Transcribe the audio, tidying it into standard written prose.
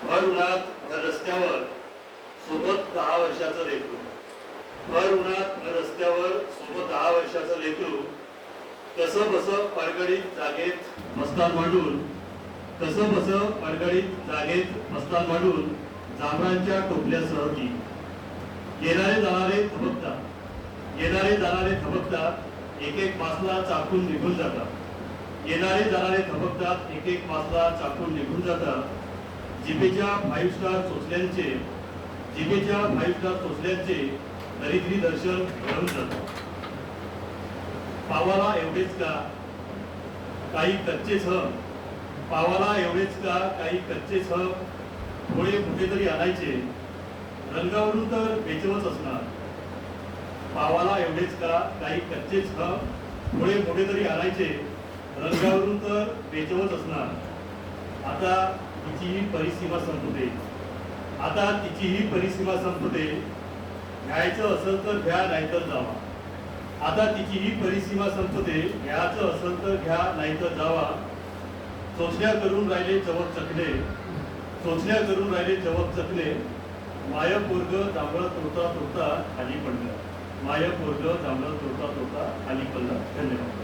भर उन्हात रस्त्यावर सोबत 10 वर्षाचं लेकरू, भर उन्हात रस्त्यावर सोबत 10 वर्षाचं लेकरू, कसं बसं पडगडीत जागेत मस्तान मांडून, कसं बसं पडगडीत जागेत मस्तान मांडून जांभळांच्या टोपल्यासह ती येणारे जाणारे थबकतात, येणारे जाणारे थबकतात, एक एक मासला चाकून निघून जातात, येणारे जाणारे थबकतात, एक एक मासला चाकून निघून जातात. जिभेच्या 5 स्टार चोचल्यांचे, जिभेच्या 5 स्टार चोचल्यांचे दरिद्री दर्शन घडवून जातात. पावाला एवढेच का काही कच्चेच ह, पावाला एवढेच का काही कच्चेच ह, थोडे मोठे तरी आणायचे, रंगावरून तर बेचवच असणार. पावाला एवढेच का काही कच्चेच ह, थोडे मोठे तरी आणायचे, रंगावरून तर बेचवच असणार. आता तिचीही परिसीमा संपते, आता तिचीही परिसीमा संपते, घ्यायचं असेल तर घ्या नाहीतर जावा. आता तिचीही परिसीमा संपते, घ्यायचं असेल तर घ्या नाहीतर जावा. चोचल्या करून राहिले चवक चकले, चोचल्या करून राहिले चवक चकले, माय पोरग जांभळं तोडता तोडता खाली पडलं, माय पोरग जांभळं तोडता तोडता खाली पडलं. धन्यवाद.